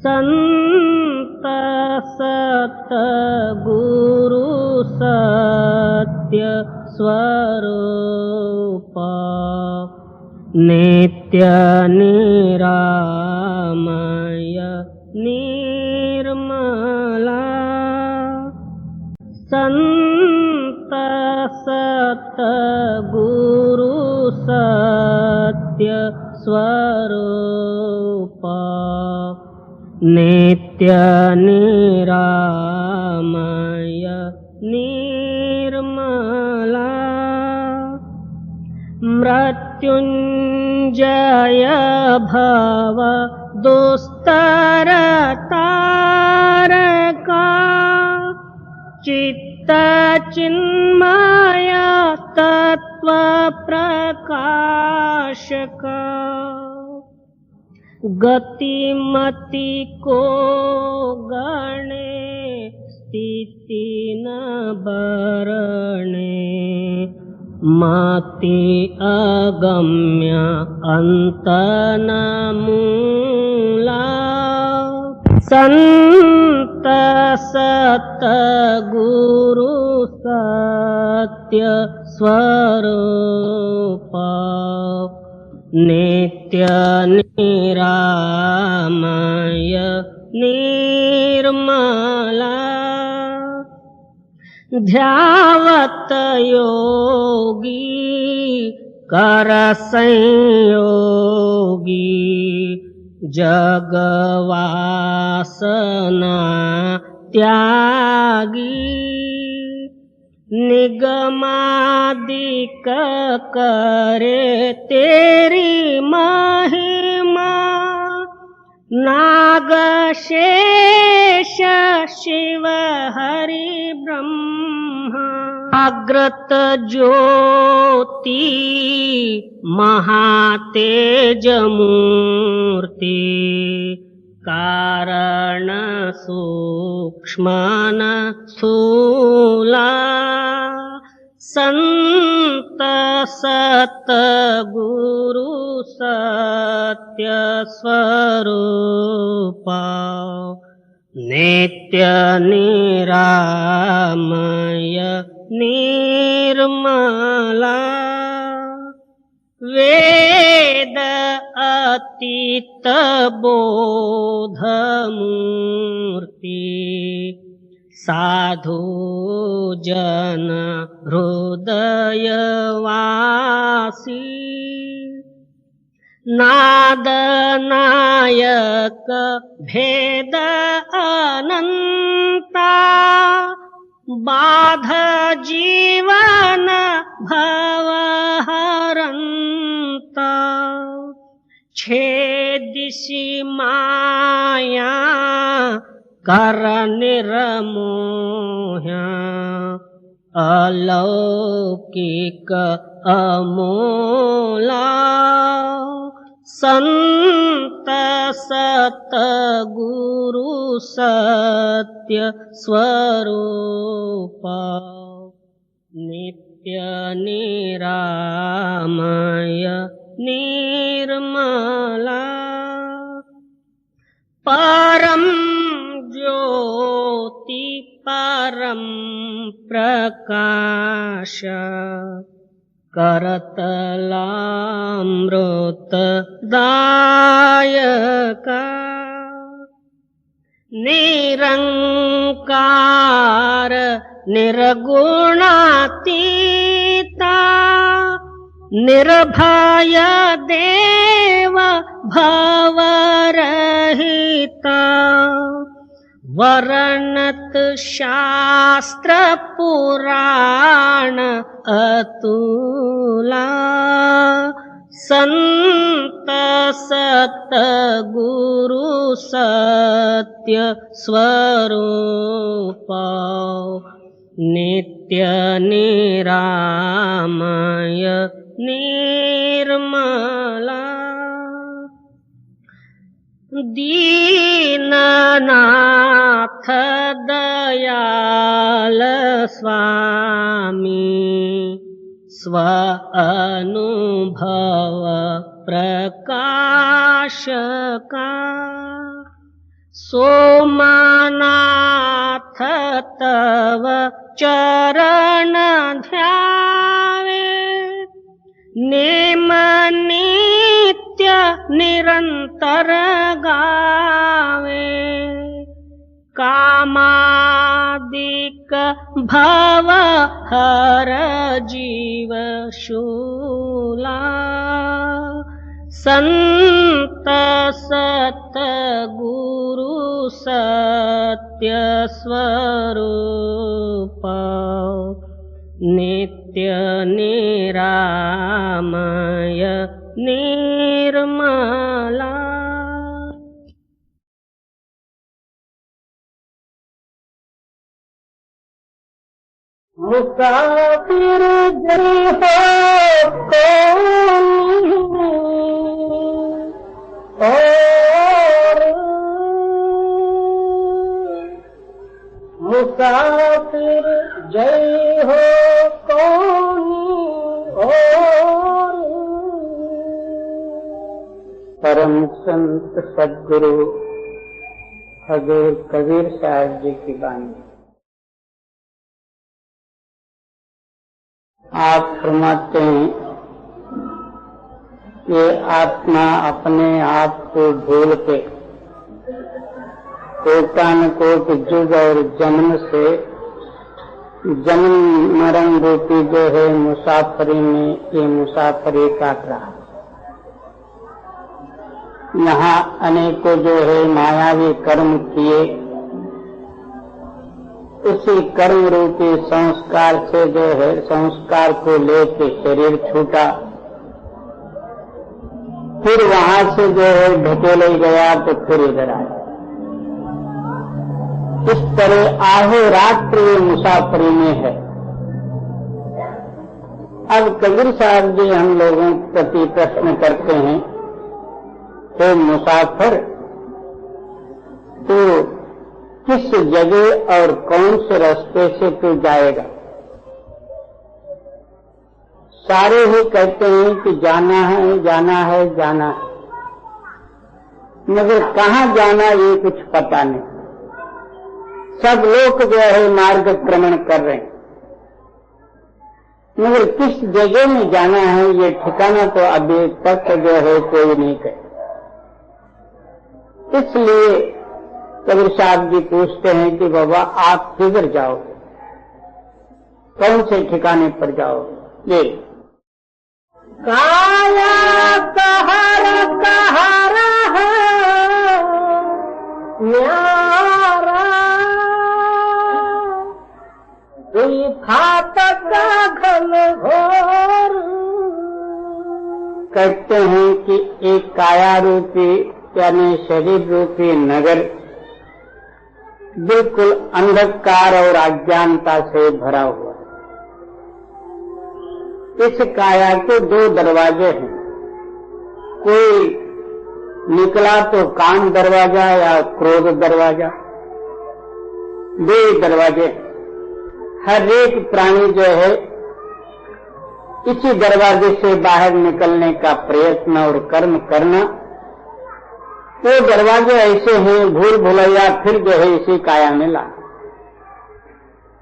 संत सतगुरु सत्य स्वरूप नित्य निरामय निर्मला संत सतगुरु सत्य स्वरूप नित्य निरामय निर्मला मृत्युंजय भव दुस्तर तारका चित्त चिन्मय तत्व प्रकाशका गतिमति को गणे स्थिति न बरणे मति अगम्य अंत न मूला संत सतगुरु सत्य स्वरूप नित्य निरामय निर्मला ध्यावत योगी कर संयोगी जगवासना त्यागी निगमादिक करे तेरी महिमा नाग शेष शिव हरि ब्रह्मा अग्रत ज्योति महातेज मूर्ति कारण सूक्ष्मन स्थूला संत सतगुरु सत्य स्वरूप नित्य निरामय निर्मला वेद अतीत बोध मूर्ति साधु जन हृदय वासी नाद नायक भेद अनंता बाध जीवन भव हरंता छेदिसि माया कर निर्मोह्या अलौकिक अमोला संत सतगुरु सत्य स्वरूप नित्य निरामय निर्मला परम ज्योति परम प्रकाश करतलामृत दायका निरंकार निर्गुणातीता निर्भय देव भवरहिता वर्णत शास्त्र पुराण अतुला संत सतगुरु सत्य स्वरूप नित्य निरामय निर्मला दीननाथ दयाल स्वामी स्व अनुभव प्रकाश का सोमनाथ तव चरण ध्यावे नेम नित्य निरंतर गावे कामादिक भव हर जीव शूला संत सत गुरु सत्य स्वरूप नित्य निरामय निर्मला। मुसाफिर जय हो और मुसाफिर जय हो और परम संत सद्गुरु हजूर कबीर साहब जी की वाणी। आप फरमाते हैं कि आत्मा अपने आप को भूल के कोटानुकोट युग और जन्म से जन्म मरण रूपी जो है मुसाफरी में ये मुसाफरी काट रहा। यहाँ अनेकों जो है मायावी कर्म किए, उसी कर्म रूपी संस्कार से जो है संस्कार को लेके शरीर छूटा, फिर वहां से जो है ढकेले गया तो फिर इधर आया। इस तरह अहोरात्र ये मुसाफरी में है। अब कबीर साहब जी हम लोगों के प्रति प्रश्न करते हैं, तो मुसाफिर तो किस जगह और कौन से रास्ते से तू जाएगा? सारे ही कहते हैं कि जाना है जाना है जाना है, मगर कहाँ जाना ये कुछ पता नहीं। सब लोग जो है मार्गक्रमण कर रहे हैं, मगर किस जगह में जाना है ये ठिकाना तो अभी तक जो है कोई नहीं कहे। इसलिए कबीर साहब जी पूछते हैं कि बाबा आप किधर जाओगे, कौन से ठिकाने पर जाओगे? ये काया कहरा कहरा है न्यारा दुई फाटक घन घोर। कहते हैं कि एक काया रूपी यानी शरीर रूपी नगर बिल्कुल अंधकार और अज्ञानता से भरा हुआ है। इस काया के दो दरवाजे हैं, कोई निकला तो काम दरवाजा या क्रोध दरवाजा, दो दरवाजे। हर एक प्राणी जो है इसी दरवाजे से बाहर निकलने का प्रयत्न और कर्म करना। वो दरवाजे ऐसे हैं भूल भुलैया फिर जो है इसी काया में ला।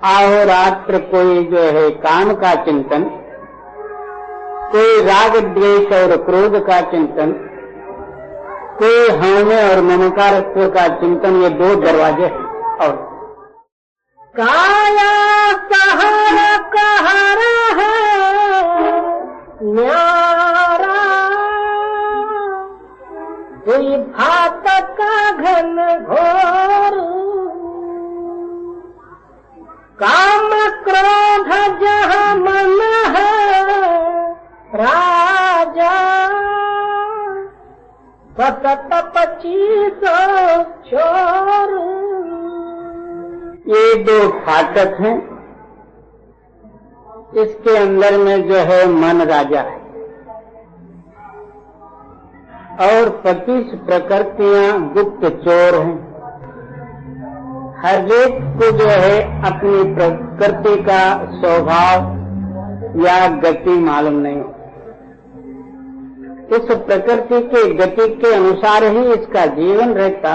अहोरात्र कोई जो है काम का चिंतन, कोई राग द्वेष और क्रोध का चिंतन, कोई हमें और ममकारत्व का चिंतन, ये दो दरवाजे हैं। और काया सहारा कहरा है न्यारा कोई फाटक का घन घोर। काम क्रोध जहाँ मन है राजा सतत 25 चोर। ये दो फाटक हैं, इसके अंदर में जो है मन राजा है और 25 प्रकृतियां गुप्त चोर हैं। हर एक को जो है अपनी प्रकृति का स्वभाव या गति मालूम नहीं। इस प्रकृति के गति के अनुसार ही इसका जीवन रहता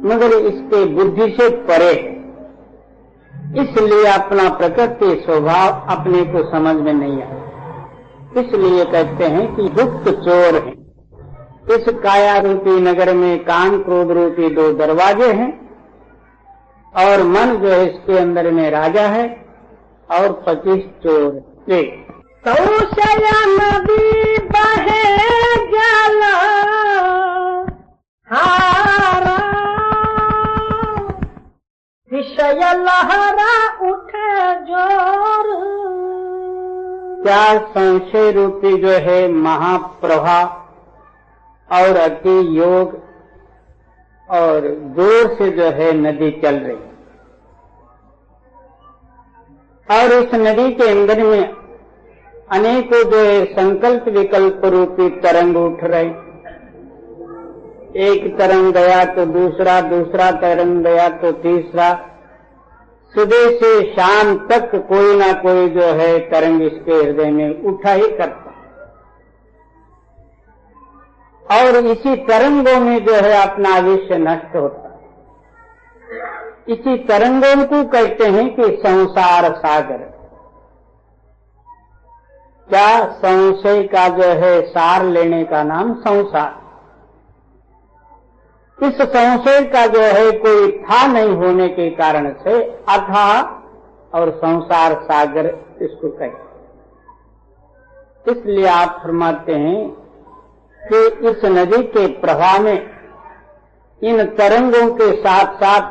मगर इसके बुद्धि से परे है, इसलिए अपना प्रकृति स्वभाव अपने को समझ में नहीं आता। इसलिए कहते हैं कि गुप्त चोर है। इस काया रूपी नगर में काम क्रोध रूपी 2 दरवाजे हैं और मन जो है इसके अंदर में राजा है और 25 चोर है। संशय नदी बहे जल हारा, विषय लहरा उठे जोर। क्या संशय रूपी जो है महाप्रवाह और अति योग और जोर से जो है नदी चल रही, और इस नदी के अंदर में अनेकों जो है संकल्प विकल्प रूपी तरंग उठ रहे। एक तरंग गया तो दूसरा, दूसरा तरंग गया तो तीसरा, सुबह से शाम तक कोई ना कोई जो है तरंग इसके हृदय में उठा ही करता, और इसी तरंगों में जो है अपना आयुष्य नष्ट होता। इसी तरंगों को कहते हैं कि संसार सागर। क्या संशय का जो है सार लेने का नाम संसार। इस संशय का जो है कोई था नहीं होने के कारण से अथाह और संसार सागर इसको कहते। इसलिए आप फरमाते हैं कि इस नदी के प्रवाह में इन तरंगों के साथ साथ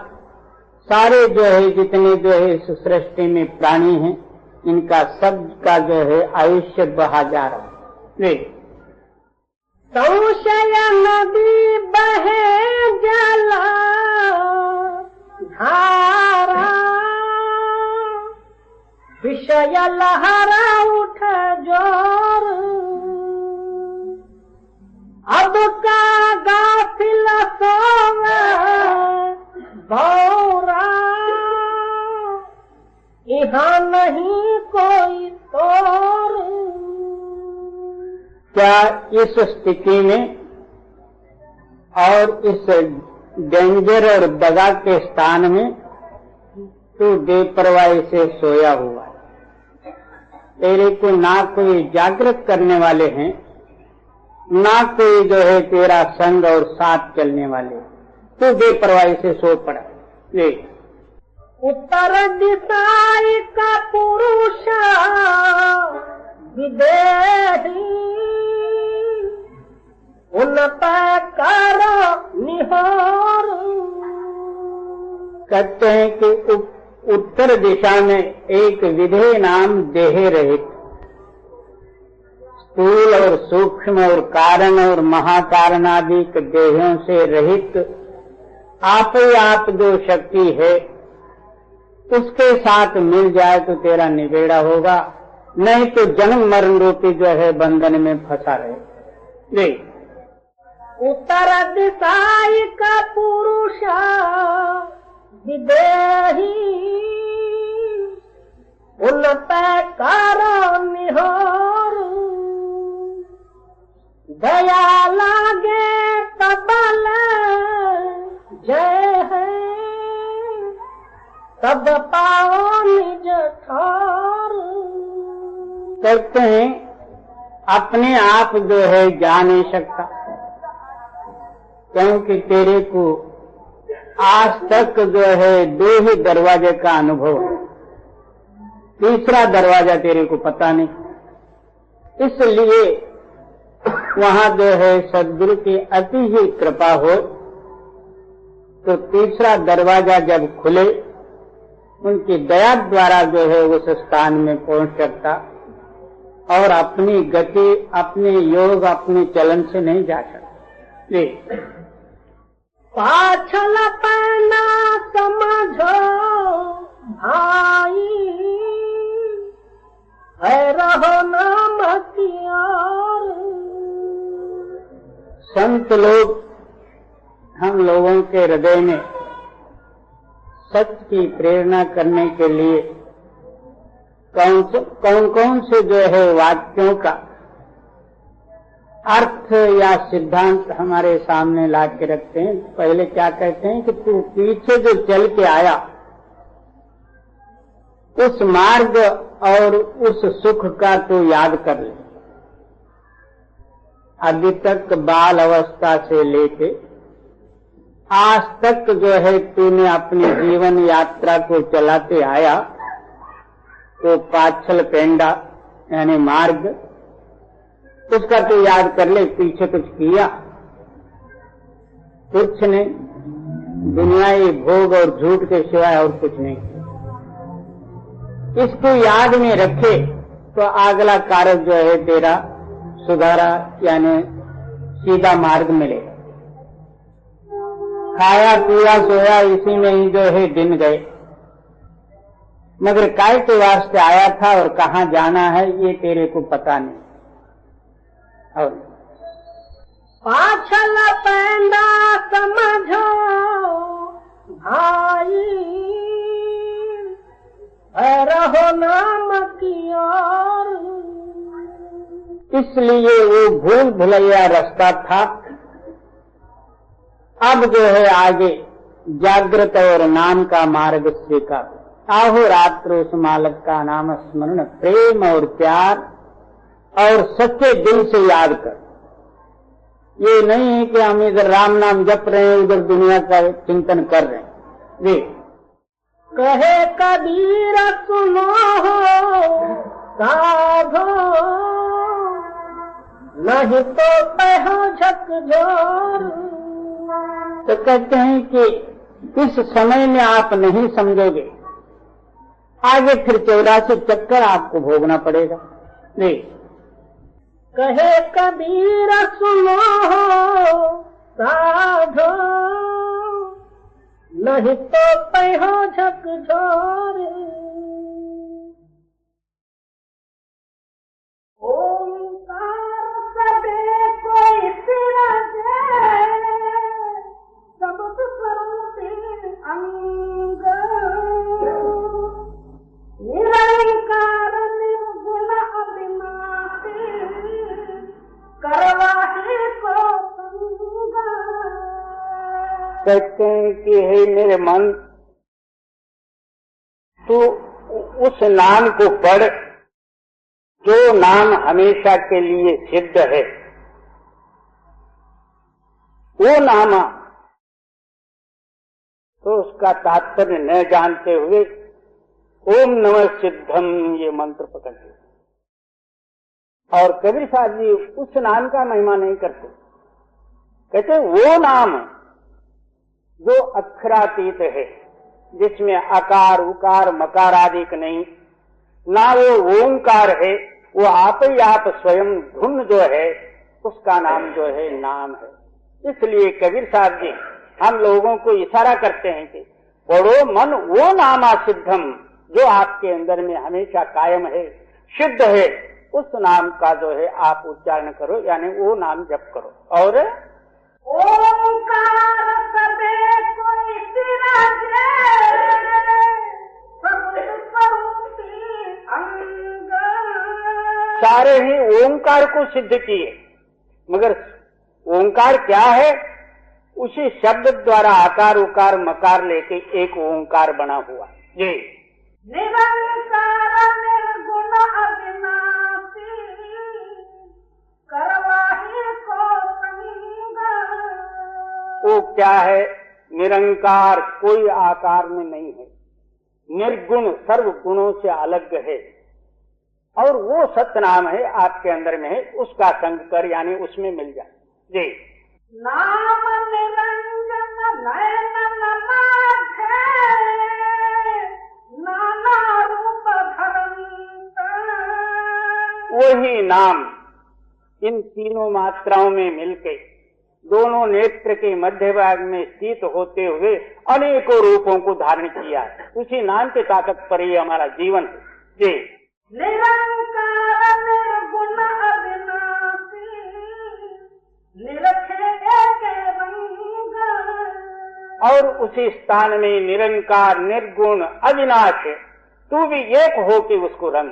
सारे जो है जितने जो है इस सृष्टि में प्राणी हैं, इनका सब का जो है आयुष्य बहा जा रहा है। संशय नदी बहे जल धारा, विषय लहरा उठ जोर। अब का गाफिल सोवे भौरा, यहाँ नहीं कोई तोर। क्या इस स्थिति में और इस डेंजर और दगा के स्थान में तू बेपरवाही से सोया हुआ है? तेरे को ना कोई जागृत करने वाले हैं, ना कोई जो है तेरा संग और साथ चलने वाले, तू बेपरवाही से सो पड़ा। ये उत्तर दिशा का पुरुष विदेही, उन पर निहार। कहते हैं कि उत्तर दिशा में एक विधेय नाम देह रहित, स्थूल और सूक्ष्म और कारण और महाकारण आदि देहों से रहित आप ही आप जो शक्ति है, उसके साथ मिल जाए तो तेरा निबेड़ा होगा, नहीं तो जन्म मरण रूपी जो है बंधन में फंसा रहे। उत्तर दिशा का पुरुष विदेही, उन पे करो निहार। दया लागे तबल जय है, तब पाओ निज ठार। कहते हैं अपने आप जो है जा नहीं सकता, क्योंकि तेरे को आज तक जो है 2 ही दरवाजे का अनुभव है, तीसरा दरवाजा तेरे को पता नहीं। इसलिए वहां जो है सद्गुरु की अति ही कृपा हो तो तीसरा दरवाजा जब खुले, उनकी दया द्वारा जो है उस स्थान में पहुंच सकता, और अपनी गति, अपने योग, अपने चलन से नहीं जा सकता। पाछल पना समझो भाई, है रहो नाम हथियार। संत लोग हम लोगों के हृदय में सत्य की प्रेरणा करने के लिए कौन कौन से जो है वाक्यों का अर्थ या सिद्धांत हमारे सामने ला के रखते हैं। पहले क्या कहते हैं कि तू पीछे जो चल के आया उस मार्ग और उस सुख का तू याद कर ले। अभी तक बाल अवस्था से लेके आज तक जो है तूने अपनी जीवन यात्रा को चलाते आया, तो पाछल पेंडा यानी मार्ग, उसका तो याद कर ले। पीछे कुछ किया कुछ नहीं, दुनियाई भोग और झूठ के सिवाय और कुछ नहीं। इसको याद में रखे तो अगला कार्य जो है तेरा सुधारा यानी सीधा मार्ग मिलेगा। खाया पिया सोया इसी में ही जो है दिन गए, मगर काय के वास्ते आया था और कहाँ जाना है ये तेरे को पता नहीं। और पाछल पेंडा समझो भाई, रहो नाम की ओर। इसलिए वो भूल भुलैया रास्ता था। अब जो है आगे जागृत और नाम का मार्ग स्वीकार। आहो रात्र उस मालक का नाम स्मरण, प्रेम और प्यार और सच्चे दिल से याद कर। ये नहीं है कि हम इधर राम नाम जप रहे हैं, उधर दुनिया का चिंतन कर रहे हैं। वे कहे कबीर सुनो साधो, नहीं तो पहो झकझोर। तो कहते हैं कि इस समय में आप नहीं समझोगे, आगे फिर 84 चक्कर आपको भोगना पड़ेगा। नहीं, कहे कबीर सुनो साधो, नहीं तो पहो झकझोर। ओंकार सबे कोई सिरजे, शब्द स्वरूपी अंग। निरंकार निर्गुण अविनाशी, करवाही को संग। कहते हैं कि हे मेरे मन, तू उस नाम को पढ़ जो नाम हमेशा के लिए सिद्ध है। वो नाम तो उसका तात्पर्य न जानते हुए ओम नमः सिद्धम ये मंत्र पकड़ लिया। और कबीर साहब जी उस नाम का महिमा नहीं करते, कहते वो नाम जो अक्षरातीत है, जिसमें आकार उकार मकार आदि नहीं, ना वो ओंकार है, वो आप ही आप स्वयं धुन जो है उसका नाम जो है नाम है। इसलिए कबीर साहब जी हम लोगों को इशारा करते हैं कि पढ़ो मन वो नामा सिद्धम, जो आपके अंदर में हमेशा कायम है, सिद्ध है, उस नाम का जो है आप उच्चारण करो, यानी वो नाम जप करो। और ओंकार सबे कोई सिरजे, शब्द स्वरूपी अंग। सारे ही ओंकार को सिद्ध किए, मगर ओंकार क्या है? उसी शब्द द्वारा आकार उकार मकार लेके एक ओंकार बना हुआ। जी, निरंकार निर्गुण अविनाशी, करवाही को संग। वो क्या है? निरंकार, कोई आकार में नहीं है, निर्गुण सर्व गुणों से अलग है, और वो सत्य नाम है आपके अंदर में है, उसका संग कर, यानी उसमें मिल जाए। जी, नाम निरंजन नयन माधे, नाना रूप धरंत। वही नाम इन तीनों मात्राओं में मिलके दोनों नेत्र के मध्य भाग में स्थित होते हुए अनेकों रूपों को धारण किया है। उसी नाम के ताकत पर ही हमारा जीवन है। जी, निरंकार निर्गुण अविनाशी, निरखे के रंग। और उसी स्थान में निरंकार निर्गुण अविनाश है, तू भी एक हो के उसको रंग,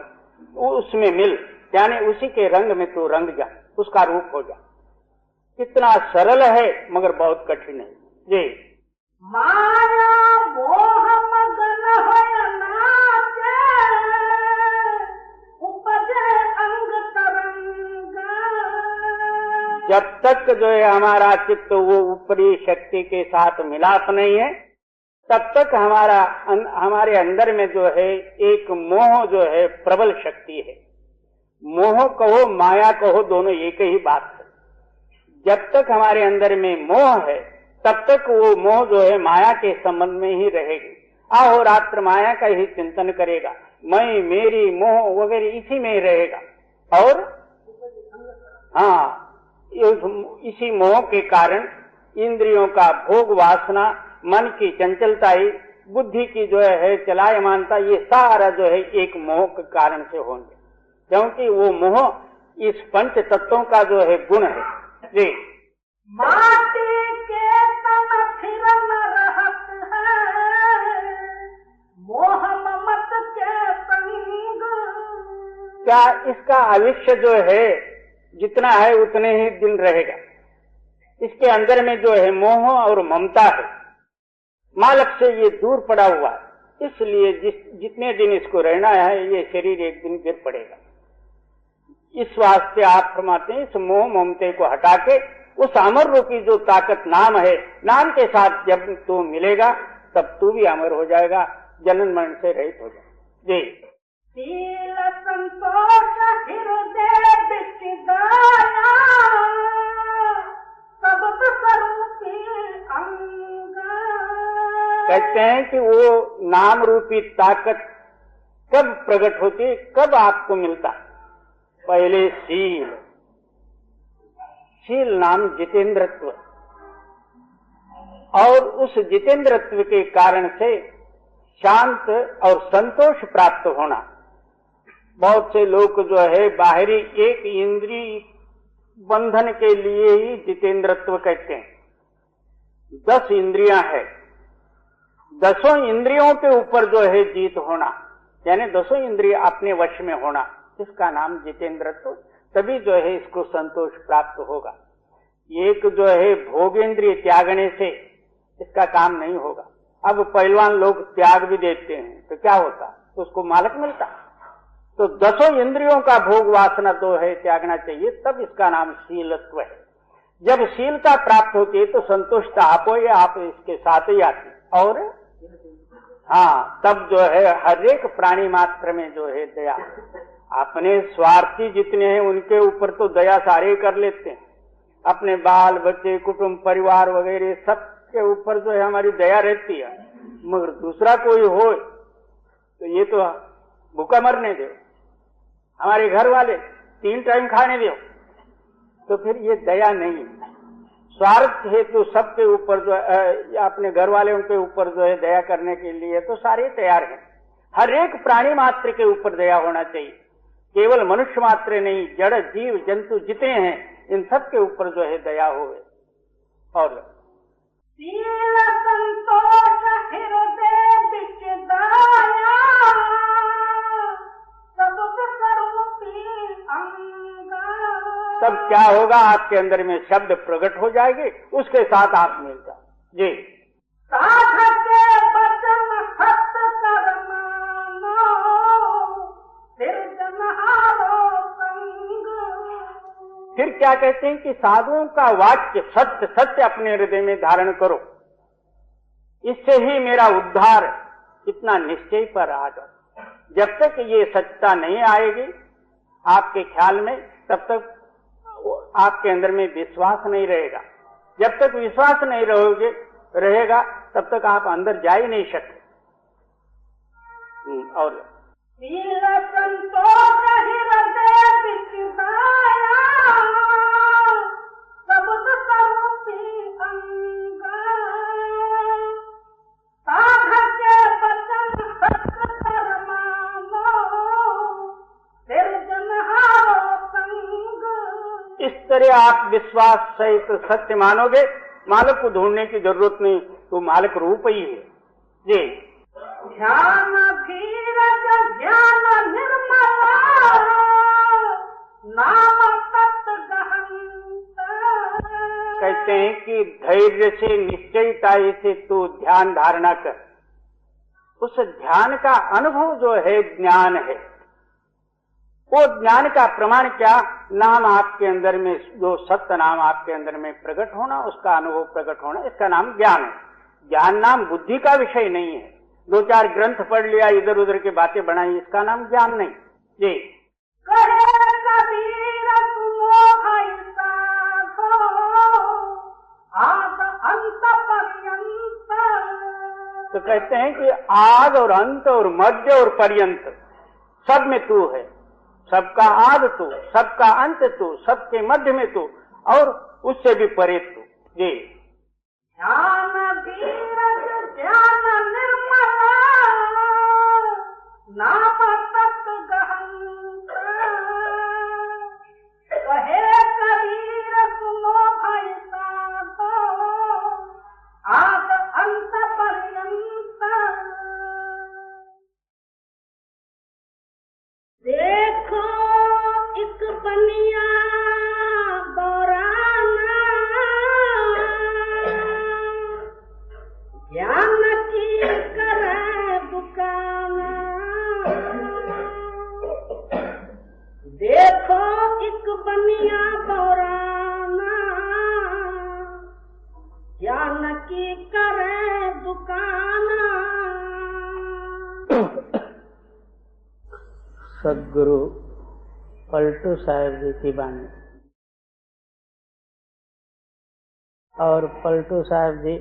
उसमें मिल, यानी उसी के रंग में तू रंग जा। उसका रूप हो जाए। कितना सरल है मगर बहुत कठिन है। जी माया मोह मगन होय नाचे, उपजे अंग तरंग। जब तक जो है हमारा चित्त वो ऊपरी शक्ति के साथ मिलाप नहीं है, तब तक हमारे अंदर में जो है एक मोह जो है प्रबल शक्ति है। मोह कहो माया कहो दोनों एक ही बात है। जब तक हमारे अंदर में मोह है तब तक वो मोह जो है माया के संबंध में ही रहेगी। अहोरात्र माया का ही चिंतन करेगा, मैं मेरी मोह वगैरह इसी में ही रहेगा। और इसी मोह के कारण इंद्रियों का भोग वासना, मन की चंचलता, बुद्धि की जो है चलायमानता, ये सारा जो है एक मोह के कारण से होंगे, क्योंकि वो मोह इस पंच तत्वों का जो है गुण है। जी माटी के तन फिर न रहत है, मोह ममत के संग। क्या इसका आयुष्य जो है जितना है उतने ही दिन रहेगा। इसके अंदर में जो है मोह और ममता है, मालक से ये दूर पड़ा हुआ है। इसलिए जितने दिन इसको रहना है ये शरीर एक दिन गिर पड़ेगा। इस वास्ते आप फरमाते हैं इस मोह ममते को हटा के उस अमर रूपी जो ताकत नाम है, नाम के साथ जब तू मिलेगा तब तू भी अमर हो जाएगा, जन्म मरण से रहित हो जाएगा। जी शील संतोष हृदय बिच दया, सबद स्वरूपी अंग। कहते हैं कि वो नाम रूपी ताकत कब प्रकट होती, कब आपको मिलता। पहले शील, शील नाम जितेंद्रत्व, और उस जितेंद्रत्व के कारण से शांत और संतोष प्राप्त होना। बहुत से लोग जो है बाहरी एक इंद्रिय बंधन के लिए ही जितेंद्रत्व कहते हैं। 10 इंद्रियां है, 10 इंद्रियों के ऊपर जो है जीत होना, यानी 10 इंद्रिय अपने वश में होना, इसका नाम जितेंद्रत्व। तभी जो है इसको संतोष प्राप्त होगा। एक जो है भोगेंद्रिय त्यागने से इसका काम नहीं होगा। अब पहलवान लोग त्याग भी देते हैं तो क्या होता, तो उसको मालक मिलता। तो 10 इंद्रियों का भोग वासना तो है त्यागना चाहिए, तब इसका नाम शीलत्व है। जब शीलता प्राप्त होती है तो संतुष्ट आप हो या आप इसके साथ ही आती, और तब जो है हर एक प्राणी मात्र में जो है दया। अपने स्वार्थी जितने हैं उनके ऊपर तो दया सारे कर लेते हैं, अपने बाल बच्चे कुटुंब परिवार वगैरह सब के ऊपर जो है हमारी दया रहती है, मगर दूसरा कोई हो तो ये तो भूखा मरने दो, हमारे घर वाले 3 टाइम खाने दो, तो फिर ये दया नहीं। स्वार्थ हेतु सबके ऊपर जो अपने घर वालों के ऊपर जो है दया करने के लिए तो सारे तैयार हैं। हर एक प्राणी मात्र के ऊपर दया होना चाहिए, केवल मनुष्य मात्र नहीं, जड़ जीव जंतु जितने हैं इन सब के ऊपर जो है दया होवे। और शील संतोष हृदय बिच दया, सबद स्वरूपी अंग। तब क्या होगा, आपके अंदर में शब्द प्रकट हो जाएंगे, उसके साथ आप मिल जाओ। जी साध के वचन सत्य कर मानो, फिर जनहारो संग। फिर क्या कहते हैं कि साधुओं का वाक्य सत्य सत्य अपने हृदय में धारण करो, इससे ही मेरा उद्धार, इतना निश्चय पर आ जाओ। जब तक ये सच्चा नहीं आएगी आपके ख्याल में, तब तक आपके अंदर में विश्वास नहीं रहेगा। जब तक विश्वास नहीं रहेगा तब तक आप अंदर जा ही नहीं सकते। और शील संतोष हृदय बिच दया, सबद स्वरूपी अंग। साध के वचन सत्य कर मानो, फिर जनहारो संग। इस तरह आप विश्वास सहित सत्य मानोगे, मालक को ढूंढने की जरूरत नहीं, तो मालक रूप ही है। जी ध्यान धीरज ज्ञान निर्मला, नाम तत्व गहरा। कहते हैं कि धैर्य से निश्चयता से तू ध्यान धारणा कर। उस ध्यान का अनुभव जो है ज्ञान है। वो ज्ञान का प्रमाण क्या? नाम आपके अंदर में, जो सत्य नाम आपके अंदर में प्रकट होना, उसका अनुभव प्रकट होना, इसका नाम ज्ञान है। ज्ञान नाम बुद्धि का विषय नहीं है। दो चार ग्रंथ पढ़ लिया, इधर उधर की बातें बनाई, इसका नाम ज्ञान नहीं। जी तो कहते हैं कि आद और अंत और मध्य और पर्यंत सब में तू है। सबका आद तू, सबका अंत तू, सबके मध्य में तू, और उससे भी परे तू। जी ध्यान धीरज ध्यान निर्मला नाम तत्व गहन कहे कबीर सुनो भाई साधो आद अंत पर्यंत। देखो एक बनिया बौराना ज्ञान की करे दुकाना। देखो एक बनिया बौराना ज्ञान की करे दुकाना। सदगुरु पलटू साहब जी की बाणी। और पलटू साहब जी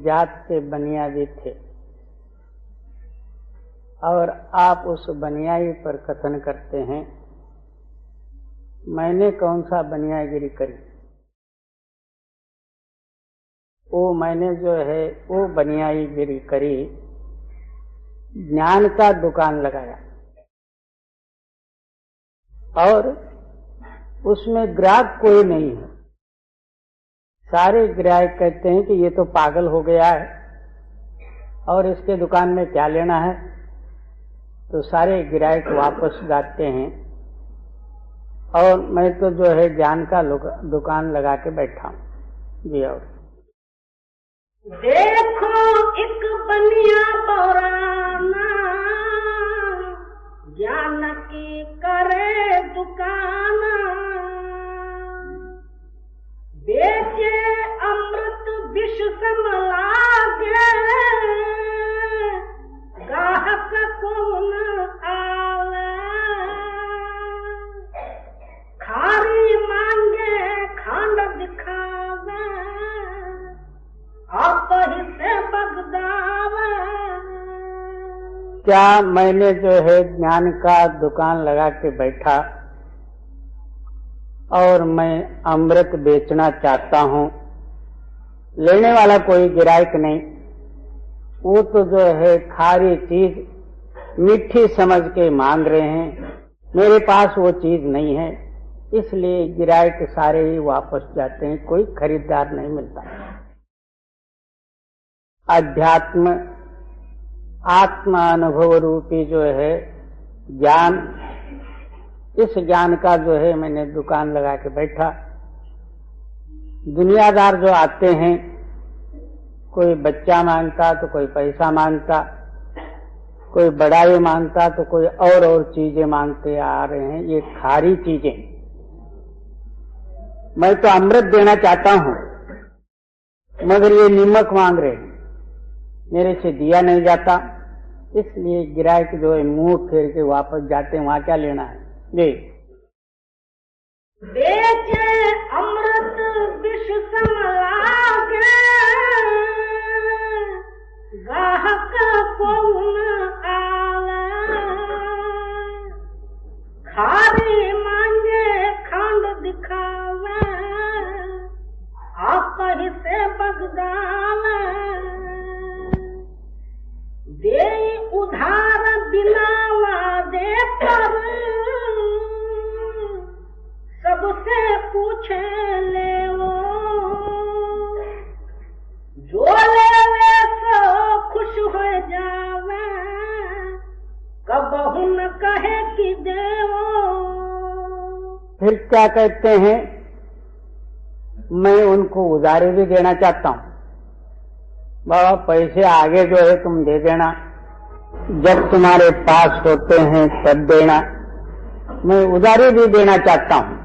जात के बनियादी थे, और आप उस बनियाई पर कथन करते हैं, मैंने कौन सा बनियागिरी करी। वो मैंने जो है वो बनियाईगिरी करी, ज्ञान का दुकान लगाया और उसमें ग्राहक कोई नहीं है। सारे ग्राहक कहते हैं कि ये तो पागल हो गया है और इसके दुकान में क्या लेना है। तो सारे ग्राहक वापस जाते हैं और मैं तो जो है ज्ञान का दुकान लगा के बैठा हूं। जी और देखो एक बनिया बौराना ज्ञान की करे दुकाना। बेचे अमृत विष सम लागे गाहक कौन आवे। खारी मांगे खांड दिखावे आप ही से बगदावे। क्या मैंने जो है ज्ञान का दुकान लगा के बैठा और मैं अमृत बेचना चाहता हूं, लेने वाला कोई गिरायक नहीं। वो तो जो है खारी चीज मीठी समझ के मांग रहे हैं, मेरे पास वो चीज नहीं है, इसलिए गिरायक सारे ही वापस जाते हैं, कोई खरीदार नहीं मिलता। अध्यात्म आत्मा अनुभव रूपी जो है ज्ञान, इस ज्ञान का जो है मैंने दुकान लगा के बैठा। दुनियादार जो आते हैं, कोई बच्चा मांगता तो कोई पैसा मांगता, कोई बड़ाई मांगता तो कोई और चीजें मांगते आ रहे हैं। ये खारी चीजें, मैं तो अमृत देना चाहता हूं मगर ये नमक मांग रहे हैं, मेरे से दिया नहीं जाता, इसलिए गिरायक जो है मुंह फेर के वापस जाते हैं। वहां क्या लेना है। जी बेचे अमृत विष सम लागे गाहक कौन आवे। खारी मांगे खांड दिखावे आप ही से बगदावे। दे उधार बिना वादे पर सबसे पूछे ले वो। जो ले सो खुश हो जावे कबहू न कहे कि देवो। फिर क्या कहते हैं मैं उनको उधारी भी देना चाहता हूँ। बाबा पैसे आगे जो है तुम दे देना, जब तुम्हारे पास होते हैं तब देना। मैं उधारी भी देना चाहता हूँ,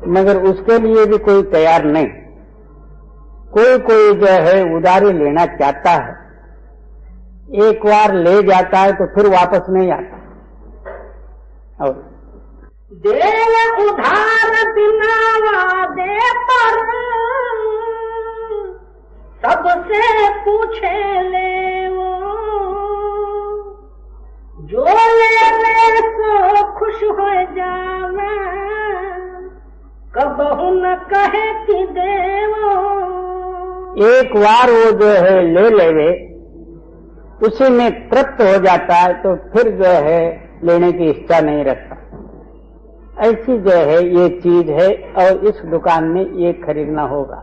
मगर उसके लिए भी कोई तैयार नहीं। कोई कोई जो है उधारी लेना चाहता है, एक बार ले जाता है तो फिर वापस नहीं आता। और दे उधार बिना वादे पर सबसे पूछे ले वो, जो ले सो खुश हो जावे, कबहू न कहे कि देवो। एक बार वो जो है ले लेवे, उसी में तृप्त हो जाता है तो फिर जो है लेने की इच्छा नहीं रखता। ऐसी जो है ये चीज है और इस दुकान में ये खरीदना होगा।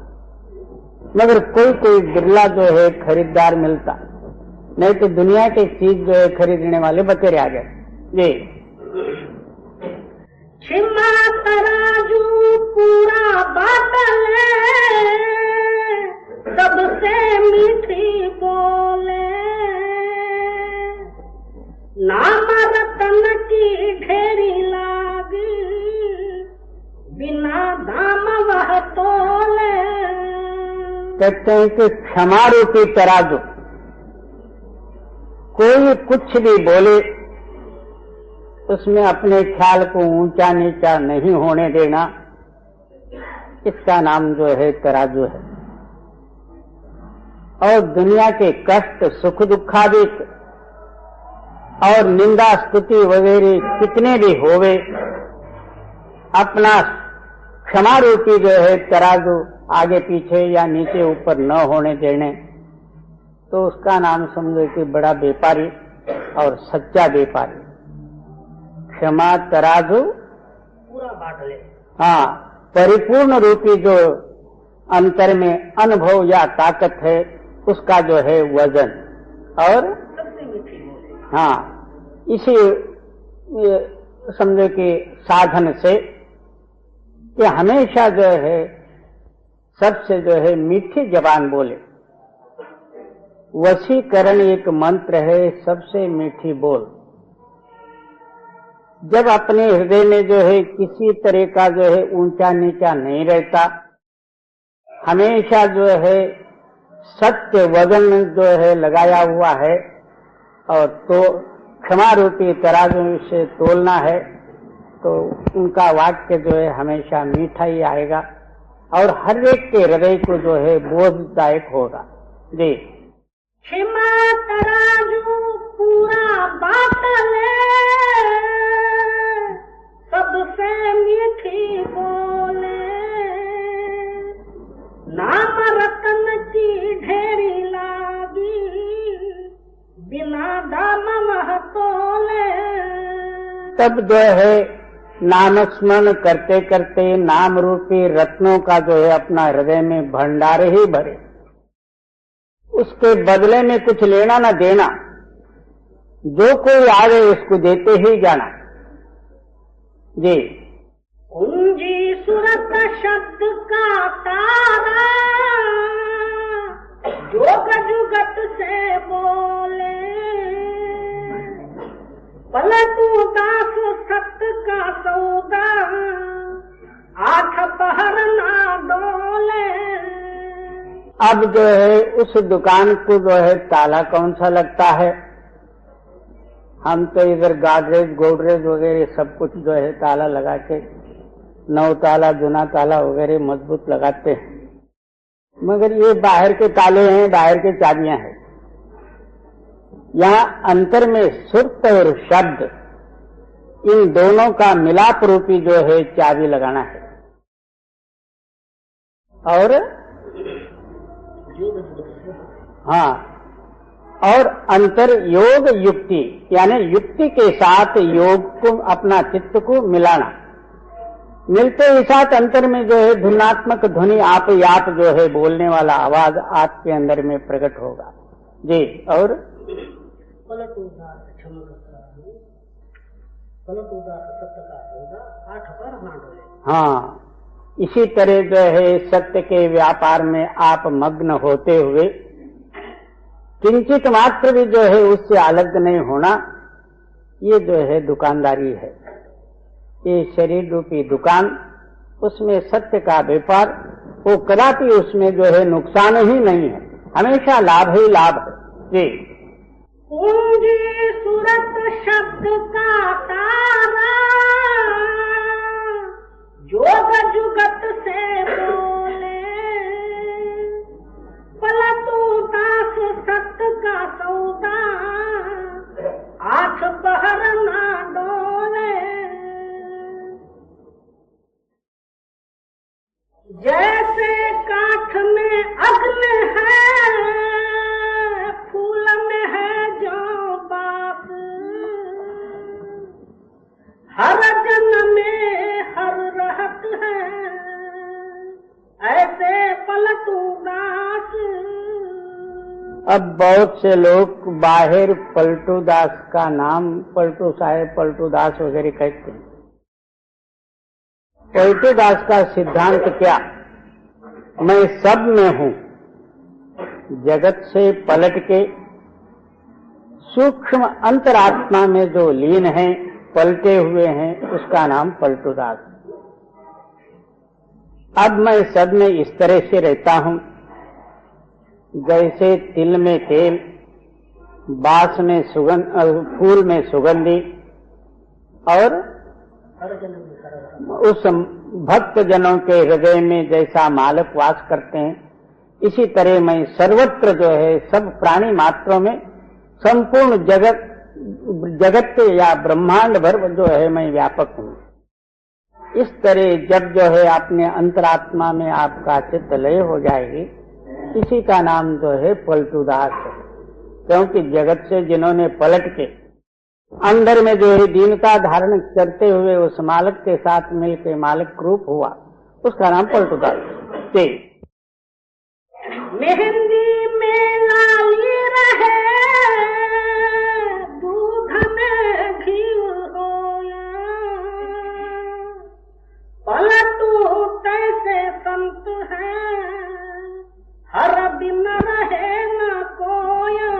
मगर कोई कोई बिरला जो है खरीदार मिलता, नहीं तो दुनिया की चीज जो है खरीदने वाले बतेरे आ गए। जी क्षमा तराजू पूरा बाटल सबसे मीठी बोले, नाम रतन की ढेरी लागी बिना दाम वह तोले। कहते हैं कि क्षमा रूपी तराजू, कोई कुछ भी बोले उसमें अपने ख्याल को ऊंचा नीचा नहीं होने देना, इसका नाम जो है तराजू है। और दुनिया के कष्ट सुख दुखादिक और निंदा स्तुति वगैरह कितने भी होवे, अपना क्षमा रूपी जो है तराजू आगे पीछे या नीचे ऊपर न होने देने, तो उसका नाम समझो कि बड़ा व्यापारी और सच्चा व्यापारी। क्षमा तराजू पूरा बांट ले। हाँ, परिपूर्ण रूपी जो अंतर में अनुभव या ताकत है उसका जो है वजन और सबसे मीठी बोले। हाँ, इसी समझो कि साधन से कि हमेशा जो है सबसे जो है मीठी जबान बोले। वशीकरण एक मंत्र है, सबसे मीठी बोल। जब अपने हृदय में जो है किसी तरह का जो है ऊंचा नीचा नहीं रहता, हमेशा जो है सत्य वजन जो है लगाया हुआ है, और तो क्षमा रूपी तराजू से तोलना है, तो उनका वाक्य जो है हमेशा मीठा ही आएगा और हर एक के हृदय को जो है बोधदायक होगा। जी क्षमा तराजू पूरा बाटल सबसे मीठी बोले, नाम रतन की ढेरी लागी बिना दाम वह तोले। तब जो है नामस्मरण करते करते नाम रूपी रत्नों का जो है अपना हृदय में भंडार ही भरे, उसके बदले में कुछ लेना न देना, जो कोई आवे उसको देते ही जाना। जी कुंजी सुरत शब्द का तारा, जोग जुगत से बोले, पलटू दास सत्य का सौदा, आठ पहर ना डोले। अब जो है उस दुकान को जो है ताला कौन सा लगता है? हम तो इधर गोदरेज वगैरह सब कुछ जो है ताला लगा के नौ ताला जुना ताला वगैरह मजबूत लगाते हैं, मगर ये बाहर के ताले हैं, बाहर के चाबियां हैं। यहाँ अंतर में सुर्त और शब्द, इन दोनों का मिलाप रूपी जो है चाबी लगाना है। और हाँ, और अंतर योग युक्ति, यानी युक्ति के साथ योग को अपना चित्त को मिलाना। मिलते ही साथ अंतर में जो है धुनात्मक ध्वनि आप जो है बोलने वाला आवाज आपके अंदर में प्रकट होगा। जी और पलट उदास क्षमा पलट उदास सत्य का सौदा, आठ पर ना डोले। हाँ, इसी तरह जो है सत्य के व्यापार में आप मग्न होते हुए किंचित मात्र भी जो है उससे अलग नहीं होना, ये जो है दुकानदारी है। ये शरीर रूपी दुकान, उसमें सत्य का व्यापार, वो कदापि उसमें जो है नुकसान ही नहीं है, हमेशा लाभ ही लाभ है। जी पूंजी सूरत शब्द का तारा, जोग जुगत से बोले, पलटू दास सत्य का सौदा, आठ पहर ना डोले। जैसे काठ में अग्नि है, फूल में है जो बास, हर जन्म में हर रहत है, ऐसे पलटू दास। अब बहुत से लोग बाहर पलटू दास का नाम पलटू साहेब, पलटू दास वगैरह कहते हैं। पलटू दास का सिद्धांत क्या? मैं सब में हूं, जगत से पलट के सूक्ष्म अंतरात्मा में जो लीन है, पलटे हुए हैं, उसका नाम पलटू दास। अब मैं सब में इस तरह से रहता हूं, जैसे तिल में तेल, बांस में सुगंध, फूल में सुगंधी, और उस भक्त जनों के हृदय में जैसा मालिक वास करते हैं, इसी तरह मैं सर्वत्र जो है सब प्राणी मात्रों में संपूर्ण जगत या ब्रह्मांड भर जो है मैं व्यापक हूं। इस तरह जब जो है अपने अंतरात्मा में आपका चित्त लय हो जाएगी, इसी का नाम जो है पलटू दास है। क्योंकि जगत से जिन्होंने पलट के अंदर में जो है दीनता धारण करते हुए उस मालिक के साथ मिलकर मालिक रूप हुआ, उसका नाम पलटू दास। मेहंदी में लाली रहे, दूध में घी होया, पलटू तैसे संत है, हर दिन रहे न कोया।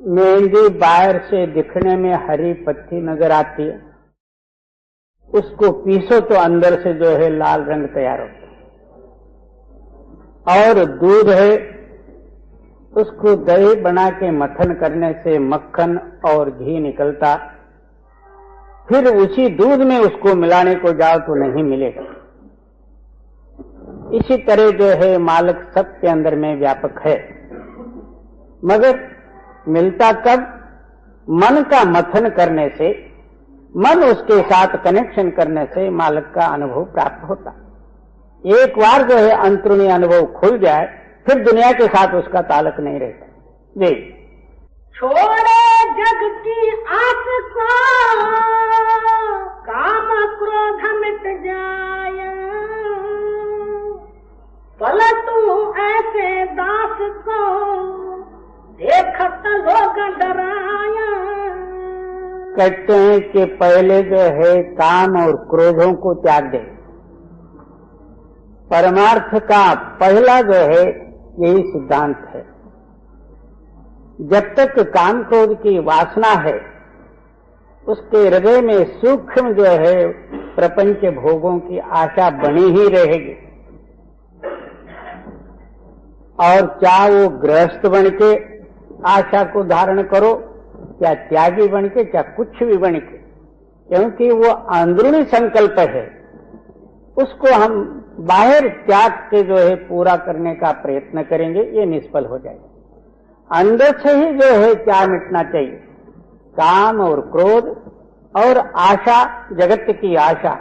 मेहंदी बाहर से दिखने में हरी पत्ती नजर आती है, उसको पीसो तो अंदर से जो है लाल रंग तैयार होता है। और दूध है, उसको दही बना के मथन करने से मक्खन और घी निकलता, फिर उसी दूध में उसको मिलाने को जाओ तो नहीं मिलेगा। इसी तरह जो है मालिक सबके अंदर में व्यापक है, मगर मिलता कब? मन का मथन करने से, मन उसके साथ कनेक्शन करने से मालिक का अनुभव प्राप्त होता। एक बार जो है अंतरूनी अनुभव खुल जाए, फिर दुनिया के साथ उसका ताल्लुक नहीं रहता। जी छोड़े जग की आस को, काम क्रोध मिट जाए, पलटू ऐसे दास को, देखत लोग डराया। कहते हैं कि पहले जो है काम और क्रोधों को त्याग दे। परमार्थ का पहला जो है यही सिद्धांत है। जब तक काम क्रोध की वासना है, उसके हृदय में सूक्ष्म जो है प्रपंच भोगों की आशा बनी ही रहेगी। और चाहे वो गृहस्थ बन के आशा को धारण करो, या त्यागी बन के, या कुछ भी बन के, क्योंकि वो अंदरूनी संकल्प है, उसको हम बाहर त्याग के जो है पूरा करने का प्रयत्न करेंगे, ये निष्फल हो जाएगा। अंदर से ही जो है क्या मिटना चाहिए? काम और क्रोध और आशा, जगत की आशा,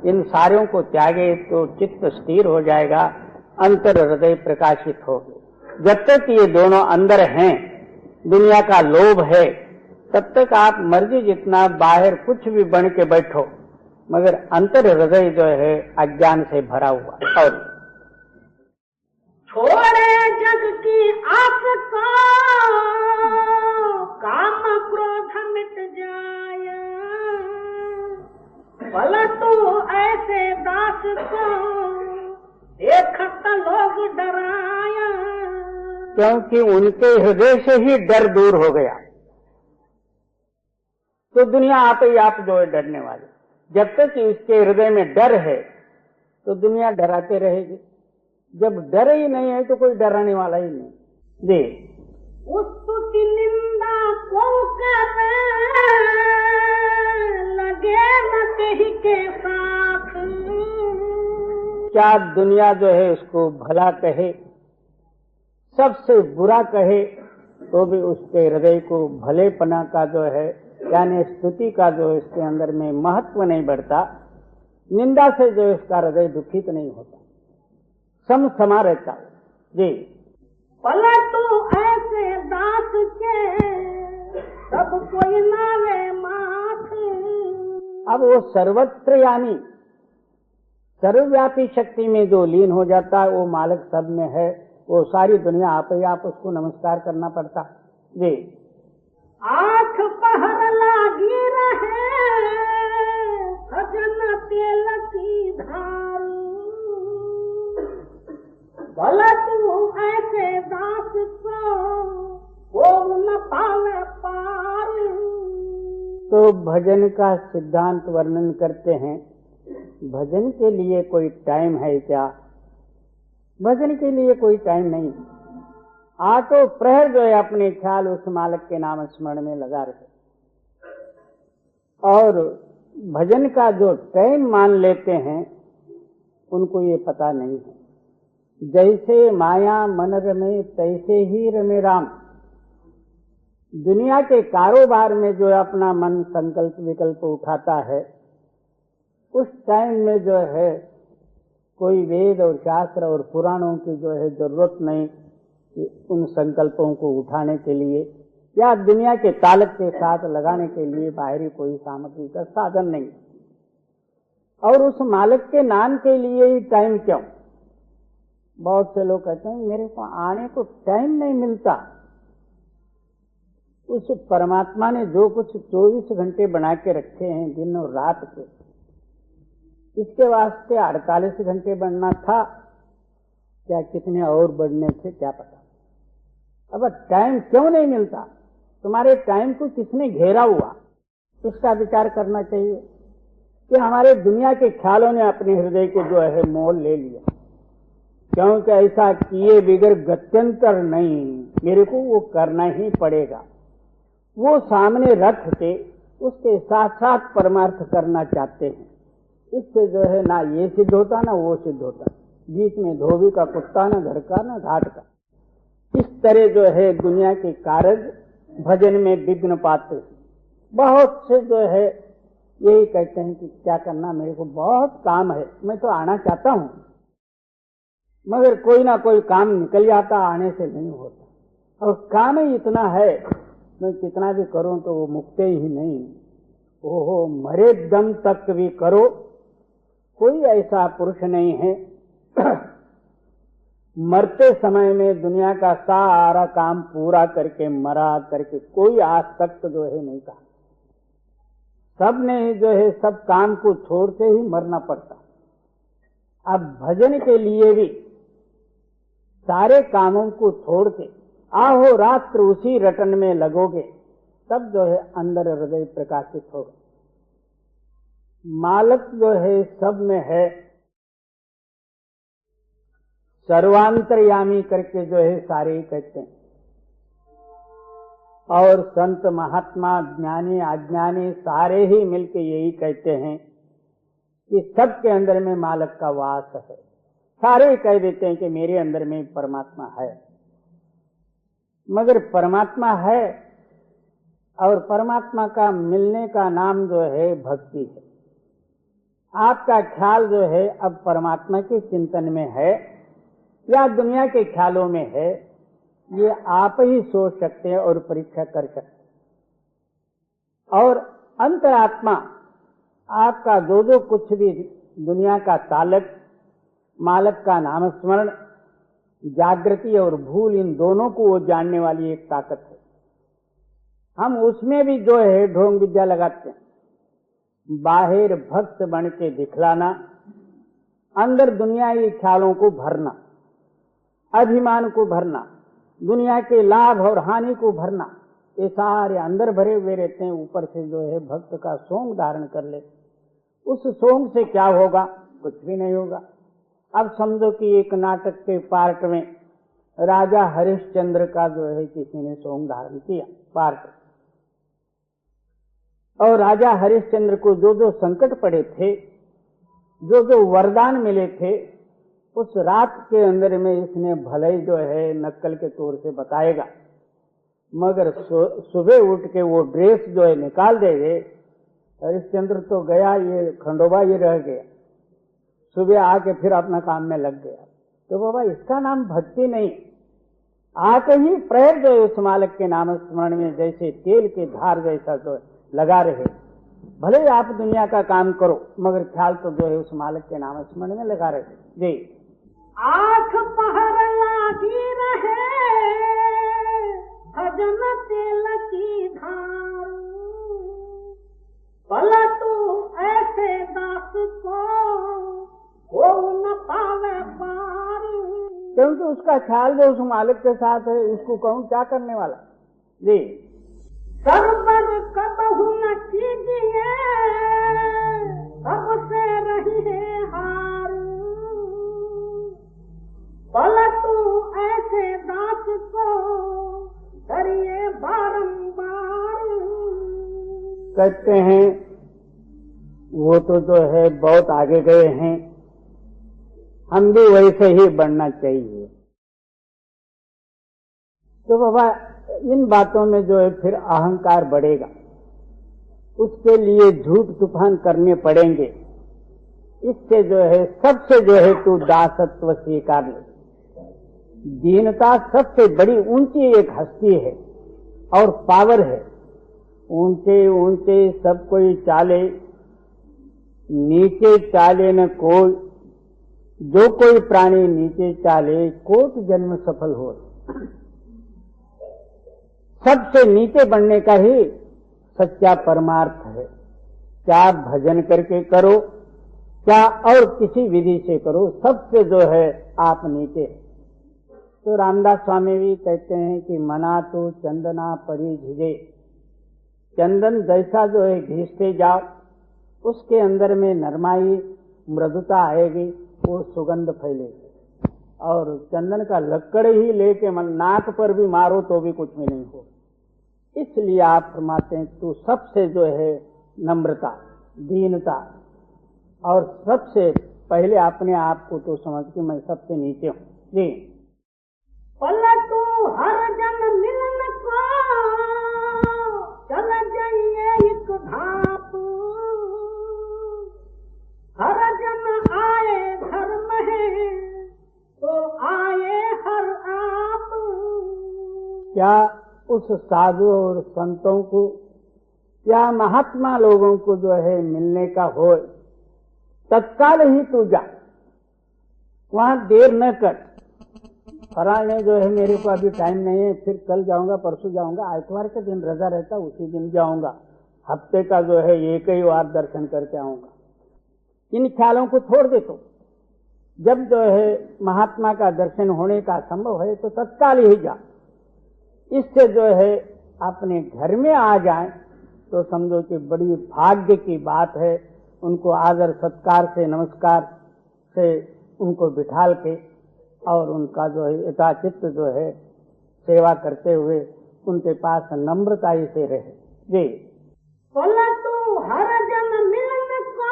इन सारों को त्यागे तो चित्त स्थिर हो जाएगा, अंतर हृदय प्रकाशित होगी। जब तक ये दोनों अंदर हैं, दुनिया का लोभ है, तब तक आप मर्जी जितना बाहर कुछ भी बन के बैठो, मगर अंतर हृदय जो है अज्ञान से भरा हुआ। और छोड़े जग की आस को, काम क्रोध मिट जाए, पलटू ऐसे दास को देखत लोग डराया। क्योंकि उनके हृदय से ही डर दूर हो गया, तो दुनिया आप ही आप जो है डरने वाली। जब तक कि उसके हृदय में डर है तो दुनिया डराते रहेगी। जब डर ही नहीं है तो कोई डराने वाला ही नहीं। जी, स्तुति निंदा को करे लगे न कहीं के साथ। क्या दुनिया जो है उसको भला कहे, सबसे बुरा कहे, तो भी उसके हृदय को भलेपना का जो है यानी स्तुति का जो इसके अंदर में महत्व नहीं बढ़ता। निंदा से जो इसका हृदय दुखित नहीं होता, समा रहता है। जी, भला तू ऐसे दास के सब कोई नावे माथ। अब वो सर्वत्र यानी सर्वव्यापी शक्ति में जो लीन हो जाता है, वो मालिक सब में है, वो सारी दुनिया आप ही आप उसको नमस्कार करना पड़ता। जी, आँख पहर लागी रहे सजन तेल की धार। भला तू ऐसे दास को न पावे पार। तो भजन का सिद्धांत वर्णन करते हैं। भजन के लिए कोई टाइम है क्या? भजन के लिए कोई टाइम नहीं। आठों प्रहर जो है अपने ख्याल उस मालिक के नाम स्मरण में लगा रहे, और भजन का जो टाइम मान लेते हैं उनको ये पता नहीं है। जैसे माया मन रमे तैसे ही रमे राम। दुनिया के कारोबार में जो अपना मन संकल्प विकल्प उठाता है, उस टाइम में जो है कोई वेद और शास्त्र और पुराणों की जो है जरूरत नहीं कि उन संकल्पों को उठाने के लिए या दुनिया के तालक के साथ लगाने के लिए बाहरी कोई सामग्री का साधन नहीं। और उस मालिक के नाम के लिए ही टाइम क्यों? बहुत से लोग कहते हैं मेरे को आने को टाइम नहीं मिलता। उस परमात्मा ने जो कुछ 24 घंटे बना के रखे हैं दिन और रात के, इसके वास्ते 48 घंटे बढ़ना था क्या, कितने और बढ़ने थे क्या पता। अब टाइम क्यों नहीं मिलता? तुम्हारे टाइम को किसने घेरा हुआ, इसका विचार करना चाहिए। कि हमारे दुनिया के ख्यालों ने अपने हृदय को जो है मोल ले लिया, क्योंकि ऐसा किए बिगर गत्यंतर नहीं, मेरे को वो करना ही पड़ेगा। वो सामने रख के उसके साथ साथ परमार्थ करना चाहते हैं। इससे जो है ना ये सिद्ध होता ना वो सिद्ध होता, बीच में धोबी का कुत्ता ना घर का ना घाट का। इस तरह जो है दुनिया के कार्य भजन में विघ्न पाते। बहुत से जो है यही कहते हैं कि क्या करना, मेरे को बहुत काम है, मैं तो आना चाहता हूं, मगर कोई ना कोई काम निकल जाता, आने से नहीं होता। और काम ही इतना है, मैं कितना भी करूं तो वो मुक्ते ही नहीं। ओहो, मरे दम तक भी करो, कोई ऐसा पुरुष नहीं है मरते समय में दुनिया का सारा काम पूरा करके मरा करके कोई आज तक तो जो है नहीं कहा। सब ने जो है सब काम को छोड़ के ही मरना पड़ता। अब भजन के लिए भी सारे कामों को छोड़ के आहो रात्र उसी रटन में लगोगे, तब जो है अंदर हृदय प्रकाशित होगा। मालिक जो है सब में है, सर्वांतरयामी करके जो है सारे ही कहते हैं। और संत महात्मा ज्ञानी अज्ञानी सारे ही मिलके यही कहते हैं कि सबके अंदर में मालिक का वास है। सारे ही कह देते हैं कि मेरे अंदर में परमात्मा है, मगर परमात्मा है और परमात्मा का मिलने का नाम जो है भक्ति है। आपका ख्याल जो है अब परमात्मा के चिंतन में है या दुनिया के ख्यालों में है, ये आप ही सोच सकते हैं और परीक्षा कर सकते हैं। और अंतरात्मा आपका जो जो कुछ भी दुनिया का तालक, मालिक का नाम स्मरण, जागृति और भूल, इन दोनों को वो जानने वाली एक ताकत है। हम उसमें भी जो है ढोंग विद्या लगाते हैं, बाहर भक्त बन के दिखलाना अंदर दुनियावी ख्यालों को भरना, अभिमान को भरना, दुनिया के लाभ और हानि को भरना, ये सारे अंदर भरे हुए रहते हैं। ऊपर से जो है भक्त का सोंग धारण कर ले, उस सोंग से क्या होगा? कुछ भी नहीं होगा। अब समझो कि एक नाटक के पार्ट में राजा हरिश्चंद्र का जो है किसी ने सोंग धारण किया पार्ट, और राजा हरिश्चंद्र को जो जो संकट पड़े थे, जो जो वरदान मिले थे, उस रात के अंदर में इसने भले ही जो है नक्कल के तौर से बताएगा, मगर सुबह उठ के वो ड्रेस जो है निकाल देंगे। हरिश्चंद्र तो गया, ये खंडोबा ये रह गया, सुबह आके फिर अपना काम में लग गया। तो बाबा इसका नाम भक्ति नहीं। आके ही पैर जो है उस मालिक के नाम स्मरण में जैसे तेल के धार जैसा जो लगा रहे। भले ही आप दुनिया का काम करो, मगर ख्याल तो जो है उस मालिक के नाम स्मरण में लगा रहे। जी, आँख पहर लागी रहे भजन तेल की धार, भला तू ऐसे दास को न पावे पार। क्योंकि उसका ख्याल जो उस मालिक के साथ है, उसको कहूँ क्या करने वाला। जी, सरबर कबहू न कीजिए सबसे रही है हार, भला तू ऐसे दास को करिए बारंबार। कहते हैं वो तो जो है बहुत आगे गए हैं, हम भी वैसे ही बढ़ना चाहिए। तो बाबा इन बातों में जो है फिर अहंकार बढ़ेगा, उसके लिए झूठ तूफान करने पड़ेंगे। इससे जो है सबसे जो है तू दासत्व स्वीकार ले। दीनता सबसे बड़ी ऊंची एक हस्ती है और पावर है। ऊंचे ऊंचे सब कोई चाले, नीचे चाले न कोई, जो कोई प्राणी नीचे चाले कोट जन्म सफल हो। सबसे नीचे बढ़ने का ही सच्चा परमार्थ है। क्या भजन करके करो, क्या और किसी विधि से करो, सबसे जो है आप नीचे। तो रामदास स्वामी भी कहते हैं कि मना तो चंदना परी भिजे, चंदन जैसा जो है घिसते जाओ, उसके अंदर में नरमाई मृदुता आएगी, वो सुगंध फैलेगी। और चंदन का लक्कड़ ही लेके नाक पर भी मारो तो भी कुछ भी नहीं हो। इसलिए आप फरमाते हैं तू सबसे जो है नम्रता, दीनता, और सबसे पहले अपने आप को तो समझ के मैं सबसे नीचे हूँ। जी, पलटू हर जन मिलन को चल जाइए एक धाप, हर जन आए घर में तो आए हर आप। क्या उस साधु और संतों को या महात्मा लोगों को जो है मिलने का हो, तत्काल ही तू जा, वहां देर न कर। फलाने जो है मेरे को अभी टाइम नहीं है, फिर कल जाऊंगा, परसों जाऊंगा, आइतवार के दिन रजा रहता उसी दिन जाऊंगा, हफ्ते का जो है एक ही बार दर्शन करके आऊंगा। इन ख्यालों को छोड़ दे। तो जब जो है महात्मा का दर्शन होने का संभव है तो तत्काल ही जा। इससे जो है अपने घर में आ जाए तो समझो कि बड़ी भाग्य की बात है। उनको आदर सत्कार से, नमस्कार से उनको बिठाल के और उनका जो है यथाचित्त जो है सेवा करते हुए उनके पास नम्रताई से रहे। जी, पलटू हर जन मिलन को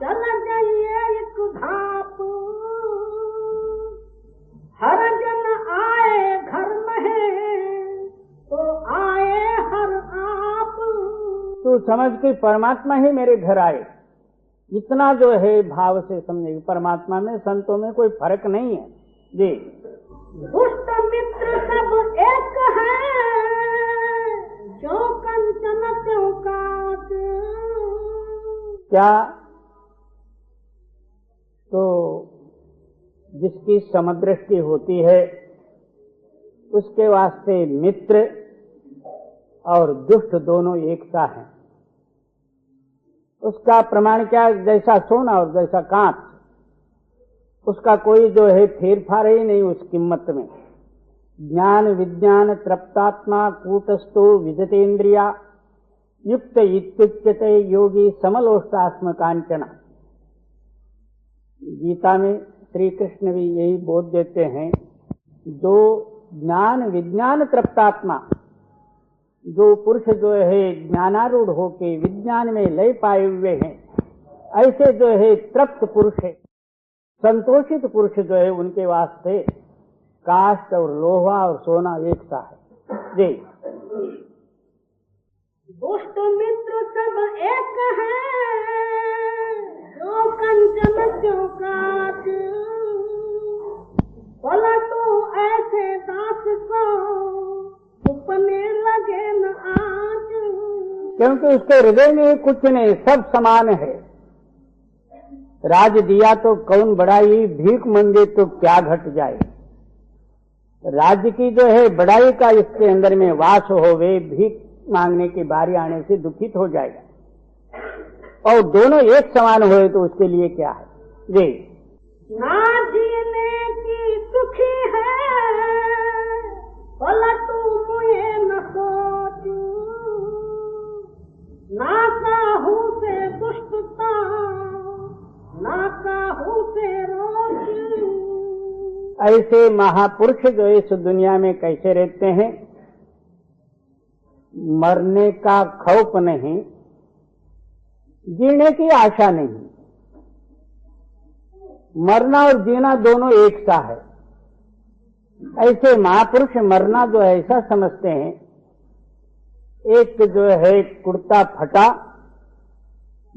चल जाइए एक धाप, हर जन आए घर में तो आए हर आप। तो समझ के परमात्मा ही मेरे घर आए, इतना जो है भाव से समझेगी। परमात्मा में, संतों में कोई फर्क नहीं है। जी, दुष्ट मित्र सब एक है जो कंचन क्यों काट। क्या तो जिसकी समदृष्टि होती है उसके वास्ते मित्र और दुष्ट दोनों एक सा हैं। उसका प्रमाण क्या? जैसा सोना और जैसा कांच, उसका कोई जो है फेरफार ही नहीं उस कीमत में। ज्ञान विज्ञान तृप्तात्मा कूटस्थो विजतेन्द्रिया युक्त इत्युच्यते योगी समलोष्टास्म कांचना। गीता में श्री कृष्ण भी यही बोध देते हैं, जो ज्ञान विज्ञान तृप्तात्मा, जो पुरुष जो है ज्ञानारूढ़ होके विज्ञान में लय पाए हुए हैं, ऐसे जो है तृप्त पुरुष है, संतोषित पुरुष जो है, उनके वास्ते काष्ठ और लोहा और सोना एक सा है। जी। दुष्ट मित्र सब एक है, जो कंचन क्यों काट, बोला तो ऐसे दास को उपने लगे न आज। क्योंकि उसके हृदय में कुछ नहीं, सब समान है। राज दिया तो कौन बढ़ाई, भीख मांगे तो क्या घट जाए। राज्य की जो है बड़ाई का इसके अंदर में वास होवे, भीख मांगने की बारी आने से दुखित हो जाएगा। और दोनों एक समान हुए तो उसके लिए क्या है। जी। ना जीने की सुखी है, बोला तू मुझे न सोच, ना काहू से दुष्टता, ना काहू से रोज। ऐसे महापुरुष जो इस दुनिया में कैसे रहते हैं? मरने का खौफ नहीं, जीने की आशा नहीं। मरना और जीना दोनों एक सा है। ऐसे महापुरुष मरना जो है ऐसा समझते हैं, एक जो है कुर्ता फटा,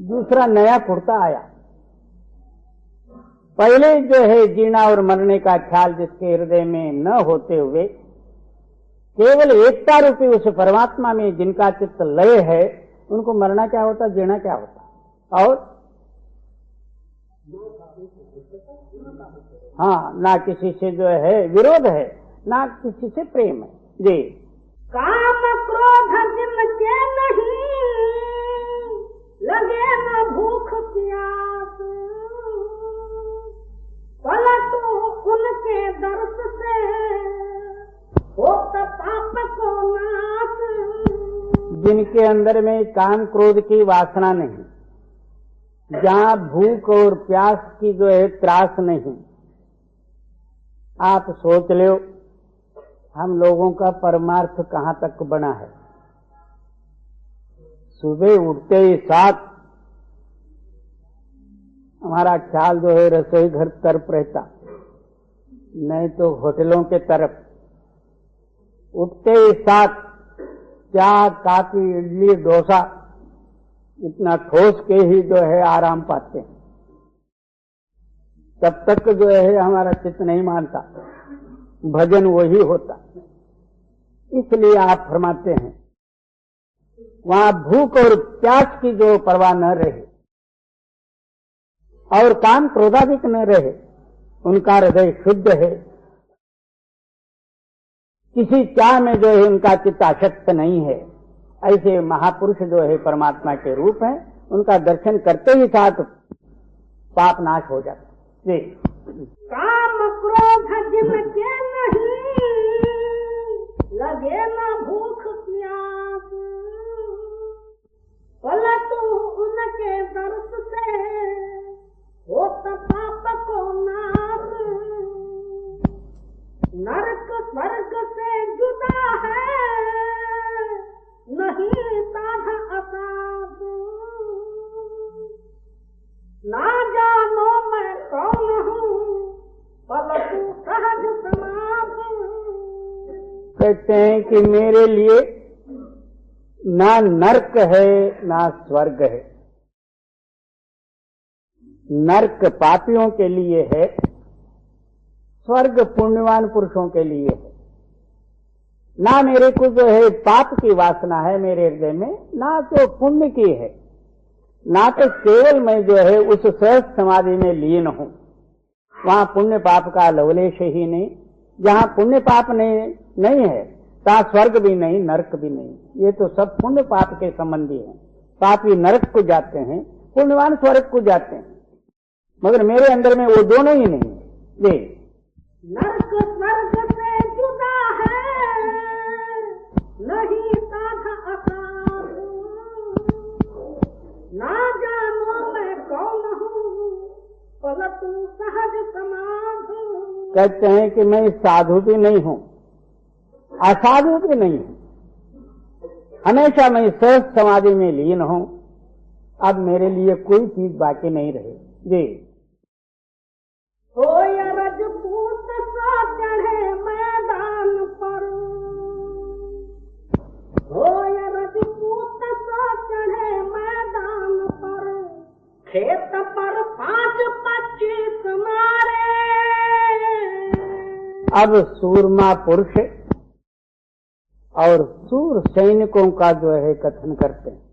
दूसरा नया कुर्ता आया। पहले जो है जीना और मरने का ख्याल जिसके हृदय में न होते हुए केवल एकता रूपी उस परमात्मा में जिनका चित्त लय है, उनको मरना क्या होता, जीना क्या होता। और हाँ, ना किसी से जो है विरोध है, ना किसी से प्रेम है। जी। काम क्रोध जिनके नहीं, लगे न भूख प्यास, भला तो उनके दर्द से होता पाप को नाश। जिनके अंदर में काम क्रोध की वासना नहीं, जहाँ भूख और प्यास की जो है त्रास नहीं। आप सोच लो, हम लोगों का परमार्थ कहाँ तक बना है। सुबह उठते ही साथ हमारा ख्याल जो है रसोई घर तरफ रहता, नहीं तो होटलों के तरफ। उठते ही साथ चाय काफी इडली डोसा इतना ठोस के ही जो है आराम पाते हैं। तब तक जो है हमारा चित्त नहीं मानता, भजन वही होता। इसलिए आप फरमाते हैं वहां भूख और प्यास की जो परवाह न रहे और काम क्रोधाधिक न रहे, उनका हृदय शुद्ध है, किसी चाह में जो है उनका चित्त आसक्त नहीं है। ऐसे महापुरुष जो है परमात्मा के रूप हैं, उनका दर्शन करते ही साथ पाप नाश हो जाता है। काम क्रोध जिनके नहीं, लगे ना भूख प्यास, भला तू उनके दर्द से होता पाप को नाश। नरक स्वर्ग से जुदा है, नहीं साधा असाध, ना जानो मैं कौन हूँ, परंतु सहज समाध। कहते हैं कि मेरे लिए ना नरक है ना स्वर्ग है। नरक पापियों के लिए है, स्वर्ग पुण्यवान पुरुषों के लिए है। ना मेरे को जो है पाप की वासना है मेरे हृदय में, ना तो पुण्य की है, ना तो केवल मैं जो है उस सहज समाधि में लीन हूं। वहां पुण्य पाप का लवलेश ही नहीं। जहां पुण्य पाप नहीं है, तहां स्वर्ग भी नहीं, नरक भी नहीं। ये तो सब पुण्य पाप के संबंधी हैं। पापी नरक को जाते हैं पुण्यवान स्वर्ग को जाते हैं, मगर मेरे अंदर में वो दोनों ही नहीं है। ये नरक स्वर्ग से जुदा है, नहीं साधा असाधु, ना जानो मैं कौन हूँ, पलटू सहज समाधु। कहते हैं कि मैं साधु भी नहीं हूँ, असाधु भी नहीं हूँ, हमेशा मैं सहज समाधि में लीन हूँ। अब मेरे लिए कोई चीज बाकी नहीं रहे। जी हो या रजपूत सा चढ़े मैदान पर, हो या रजपूत सा चढ़े मैदान पर, खेत पर 5-25 मारे। अब सूरमा पुरुष और सूर सैनिकों का जो है कथन करते हैं।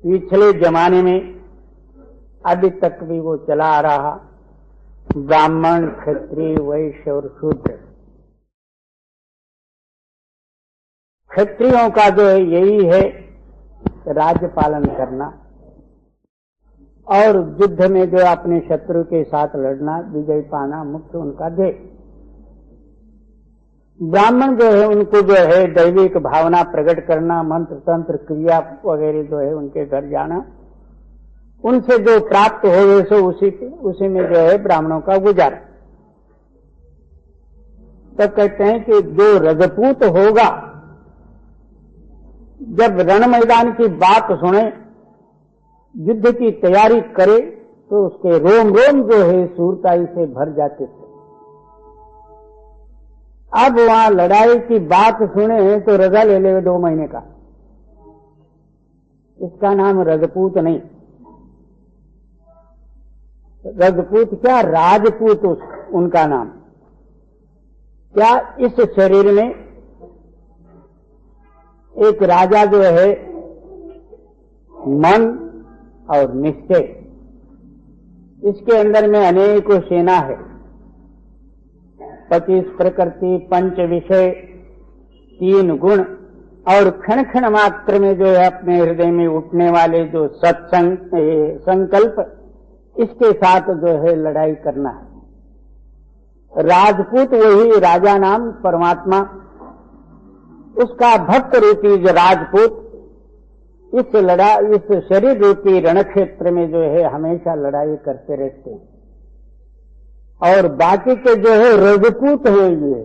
पिछले जमाने में अभी तक भी वो चला आ रहा, ब्राह्मण, क्षत्रिय, वैश्य और शूद्र। क्षत्रियों का जो है यही है राज्य पालन करना और युद्ध में जो अपने शत्रु के साथ लड़ना, विजय पाना मुख्य उनका ध्येय। ब्राह्मण जो है उनको जो है दैविक भावना प्रकट करना, मंत्र तंत्र क्रिया वगैरह जो है उनके घर जाना, उनसे जो प्राप्त हो सो उसी में जो है ब्राह्मणों का गुजारा। तब कहते हैं कि जो रजपूत होगा जब रण मैदान की बात सुने, युद्ध की तैयारी करे, तो उसके रोम रोम जो है सूरताई से भर जाते थे। अब वहां लड़ाई की बात सुने तो रजा ले ले 2 महीने का, इसका नाम रजपूत नहीं। रजपूत क्या, राजपूत उनका नाम। क्या इस शरीर में एक राजा जो है मन और निश्चय, इसके अंदर में अनेकों सेना है, 25 प्रकृति, 5 विषय, 3 गुण और क्षण क्षण मात्र में जो है अपने हृदय में उठने वाले जो सत्संग संकल्प, इसके साथ जो है लड़ाई करना है। राजपूत वही राजा नाम परमात्मा, उसका भक्त रूपी जो राजपूत इस शरीर रूपी रणक्षेत्र में जो है हमेशा लड़ाई करते रहते हैं। और बाकी के जो है रजपूत है, ये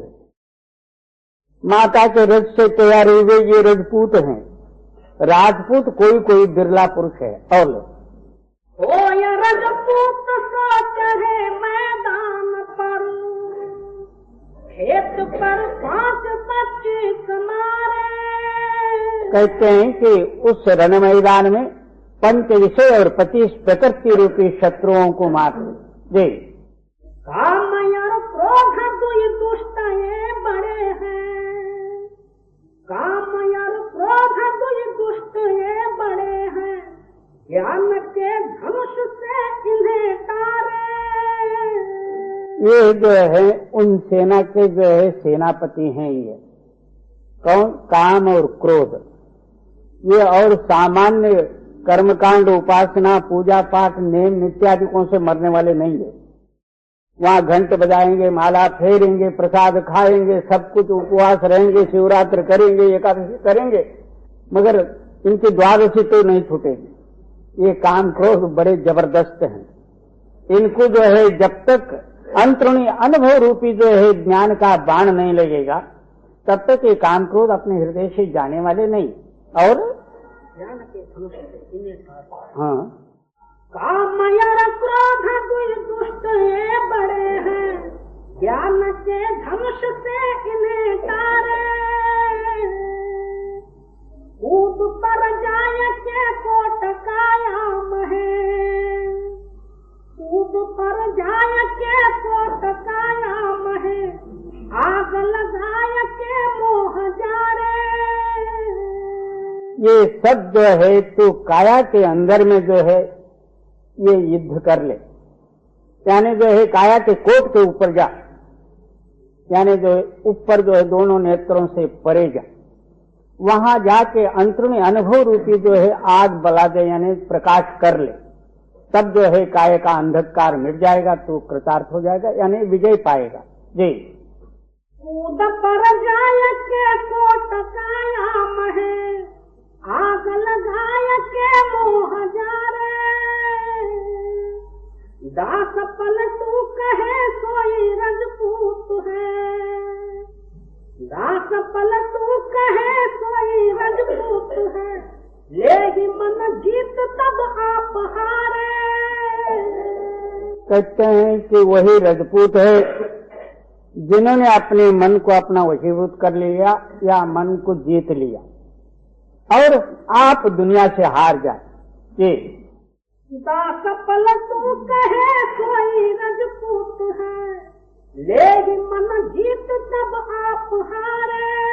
माता के रज से तैयार हुए ये रजपूत हैं। राजपूत कोई कोई बिरला पुरुष है। और हो या रजपूत सा चढ़े मैदान पर, खेत पर 5-25 मारे। कहते हैं कि उस रण मैदान में 5 विषय और 25 प्रकृति रूपी शत्रुओं को मार दे। काम और क्रोध दुई दुष्ट ये बड़े हैं, काम और क्रोध दुई दुष्ट ये बड़े हैं, ज्ञान के धनुष से इन्हें तारे। ये जो है उन सेना के जो है सेनापति हैं। ये कौन? काम और क्रोध। ये और सामान्य कर्मकांड, उपासना, पूजा पाठ, नेम नित्यादिकों से मरने वाले नहीं है। वहां घंट बजाएंगे, माला फेरेंगे, प्रसाद खाएंगे, सब कुछ उपवास रहेंगे, शिवरात्रि करेंगे, एकादशी करेंगे, मगर इनकी द्वादशी तो नहीं छूटेगी। ये काम क्रोध बड़े जबरदस्त हैं। इनको जो है जब तक अंतरुणी अनुभव रूपी जो है ज्ञान का बाण नहीं लगेगा, तब तक ये काम क्रोध अपने हृदय से जाने वाले नहीं। और ज्ञान के धनुष से इन्हें तारे। हाँ, काम और क्रोध दुई दुष्ट ये बड़े हैं, ज्ञान के धनुष से इन्हें तारे। कूद पर जाय के कोट कायाम है, कूद पर जाय के कोट कायाम है, आग लगाय के मोह जारे। ये सब जो है तो काया के अंदर में जो है ये युद्ध कर ले, यानी जो है काया के कोट के ऊपर जा, यानी जो है ऊपर जो है दोनों नेत्रों से परे जा। वहां जाके अंतर्मी अनुभव रूपी जो है आग बला दे, यानी प्रकाश कर ले, तब जो है काय का अंधकार मिट जाएगा, तो कृतार्थ हो जाएगा, यानी विजय पाएगा। जी। कूद पर जाय के कोट काया महे, आग लगाय के मोह जारे, दास पलटू कहे सोई रजपूत है, दास पलटू कहे सोई रजपूत है, ले ही मन जीत तब आप हारे। कहते हैं कि वही रजपूत है जिन्होंने अपने मन को अपना वशीभूत कर लिया या मन को जीत लिया और आप दुनिया से हार जाए। जी। दास पलटू कहे कोई रजपूत है, ले ही मन जीत तब आप हारे।